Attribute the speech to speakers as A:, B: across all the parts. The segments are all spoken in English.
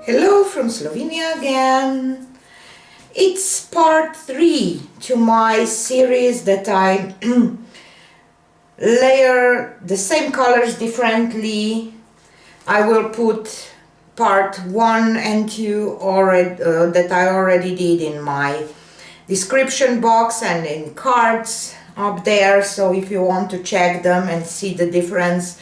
A: Hello from Slovenia again. It's part 3 to my series that I layer the same colors differently. I will put part 1 and 2 already, that I already did in my description box and in cards up there, so if you want to check them and see the difference,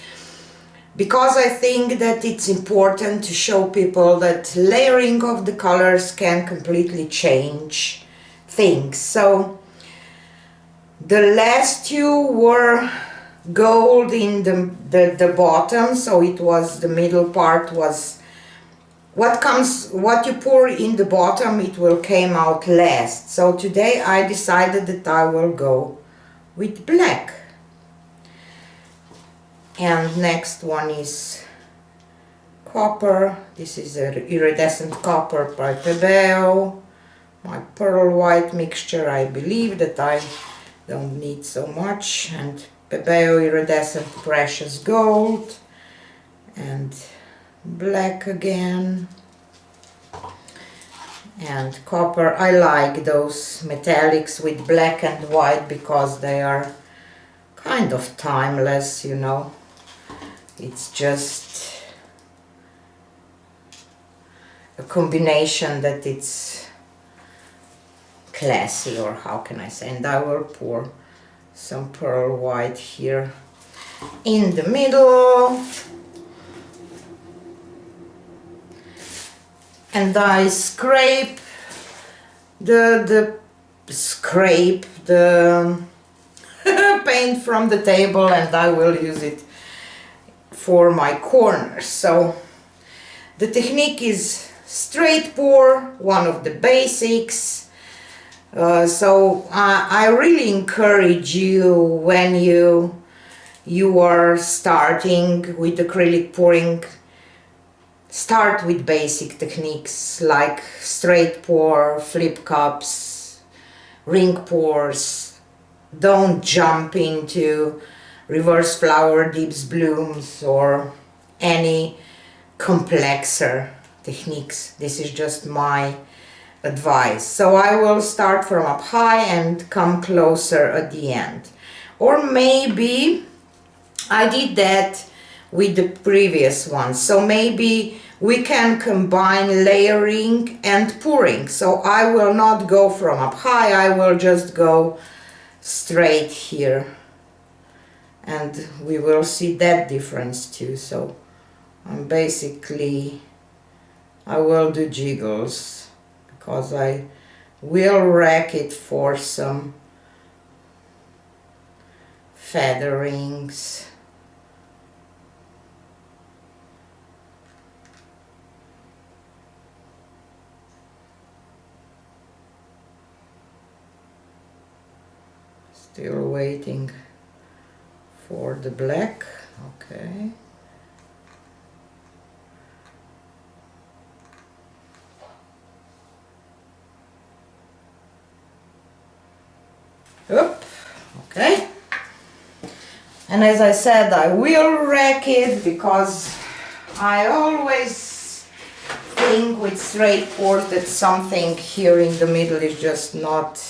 A: because I think that it's important to show people that layering of the colors can completely change things. So the last two were gold in the bottom, so it was the middle part was what you pour in the bottom, it will came out last. So today I decided that I will go with black. And next one is copper. This is a iridescent copper by Pebeo. My pearl white mixture, I believe that I don't need so much. And Pebeo iridescent precious gold. And black again. And copper. I like those metallics with black and white because they are kind of timeless, you know. It's just a combination that it's classy, or how can I say. And I will pour some pearl white here in the middle. And I scrape the paint from the table, and I will use it for my corners. So the technique is straight pour, one of the basics. So I really encourage you, when you are starting with acrylic pouring, start with basic techniques like straight pour, flip cups, ring pours. Don't jump into reverse flower, dips, blooms, or any complexer techniques. This is just my advice. So I will start from up high and come closer at the end. Or maybe I did that with the previous one. So maybe we can combine layering and pouring. So I will not go from up high, I will just go straight here. And we will see that difference too. So I'm basically, I will do jiggles because I will rack it for some featherings. Still waiting for the black. Okay. Oop. Okay. And as I said, I will rack it because I always think with straight pours that something here in the middle is just not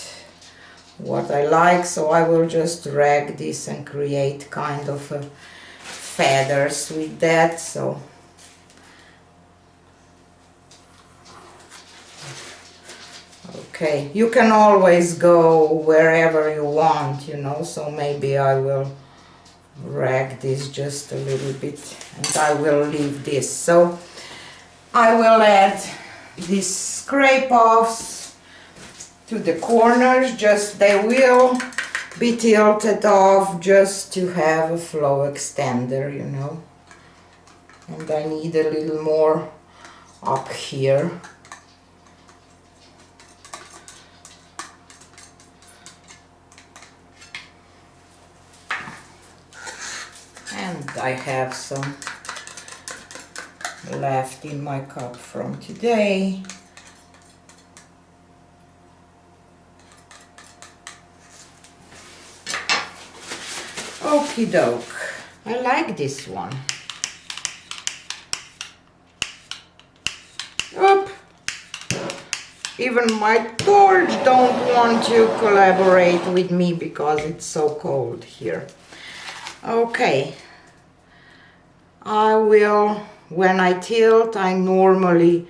A: what I like, so I will just rag this and create kind of a feathers with that. So okay, you can always go wherever you want, you know, so maybe I will rag this just a little bit and I will leave this. So I will add these scrape offs to the corners, just they will be tilted off just to have a flow extender, you know. And I need a little more up here. And I have some left in my cup from today. Okie doke. I like this one. Oop. Even my torch don't want to collaborate with me because it's so cold here. Okay. I will, when I tilt, I normally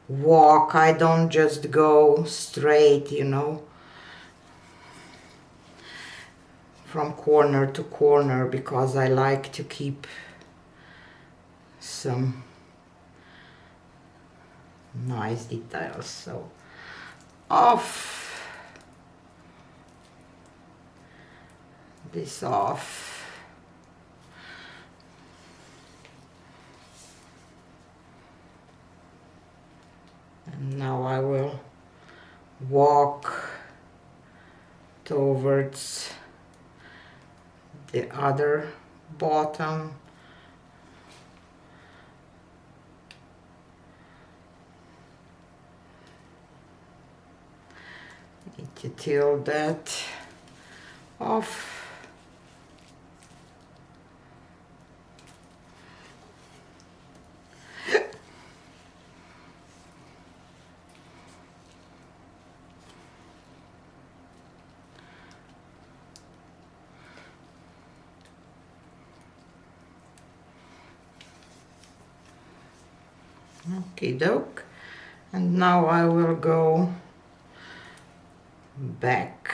A: walk. I don't just go straight, you know, from corner to corner, because I like to keep some nice details. So off, this off. And now I will walk towards the other bottom. Need to tilt that off. Okie doke. And now I will go back.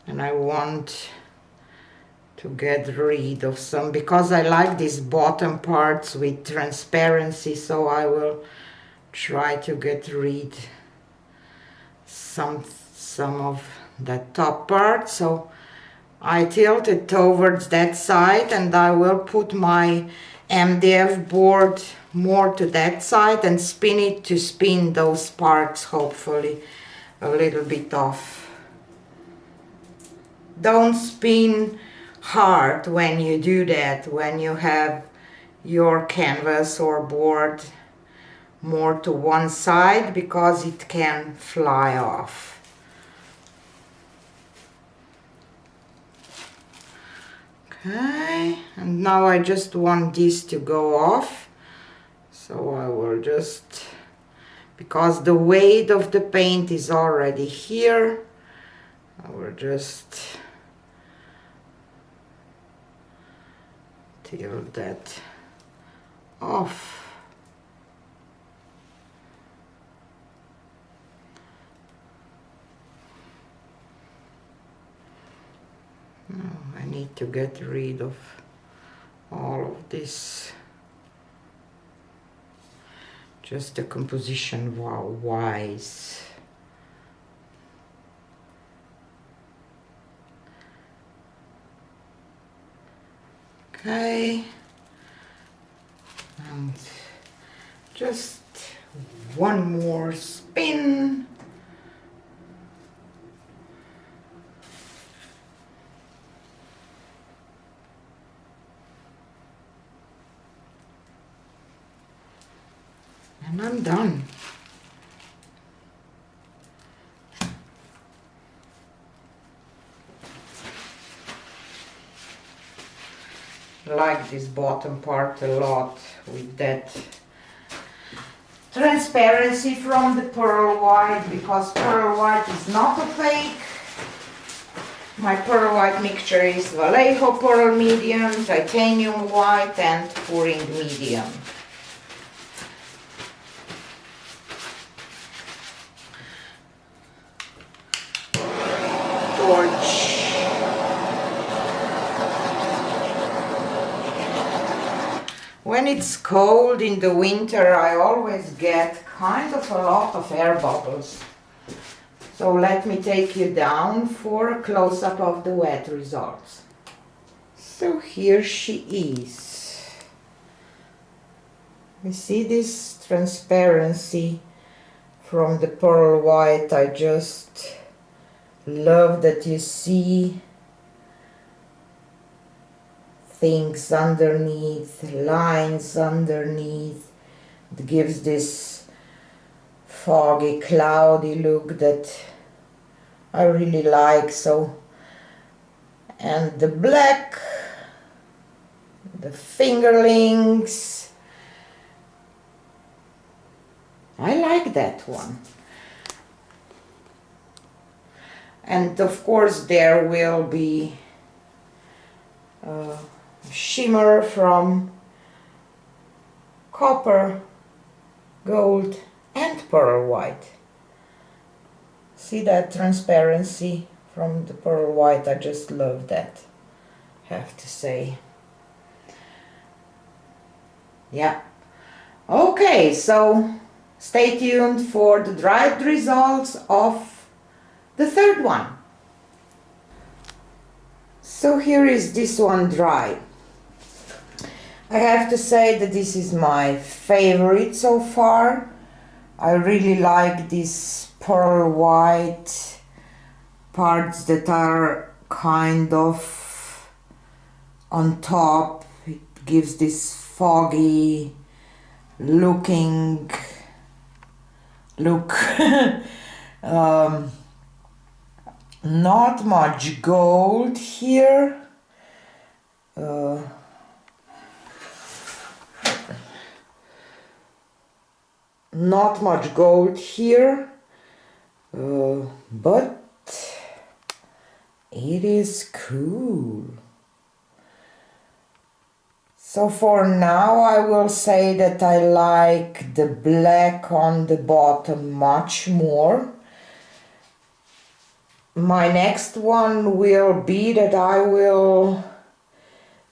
A: And I want to get rid of some, because I like these bottom parts with transparency, so I will try to get rid some of that top part. So I tilt it towards that side, and I will put my MDF board more to that side and spin it to spin those parts, hopefully a little bit off. Don't spin hard when you do that, when you have your canvas or board more to one side, because it can fly off. Okay, and now I just want this to go off, so I will just, because the weight of the paint is already here, I will just tilt that off. Now I need to get rid of all of this, just the composition wise. Okay, and just one more spin. And I'm done. I like this bottom part a lot with that transparency from the pearl white, because pearl white is not opaque. My pearl white mixture is Vallejo pearl medium, titanium white, and pouring medium. When it's cold in the winter, I always get kind of a lot of air bubbles. So let me take you down for a close-up of the wet results. So here she is. You see this transparency from the pearl white. I just love that you see things underneath, lines underneath. It gives this foggy, cloudy look that I really like. So, and the black, the fingerlings, I like that one. And of course there will be shimmer from copper, gold and pearl white. See that transparency from the pearl white? I just love that, have to say. Yeah. Okay, so stay tuned for the dried results of the third one. So here is this one dry. I have to say that this is my favorite so far. I really like these pearl white parts that are kind of on top. It gives this foggy looking look. Not much gold here. Not much gold here, but it is cool. So for now I will say that I like the black on the bottom much more. My next one will be that I will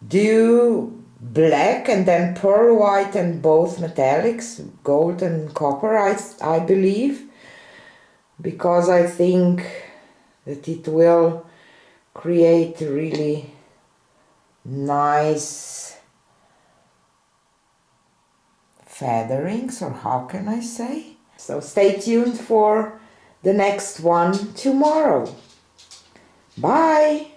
A: do black and then pearl white and both metallics, gold and copper, I believe, because I think that it will create really nice featherings, or how can I say? So stay tuned for the next one tomorrow. Bye!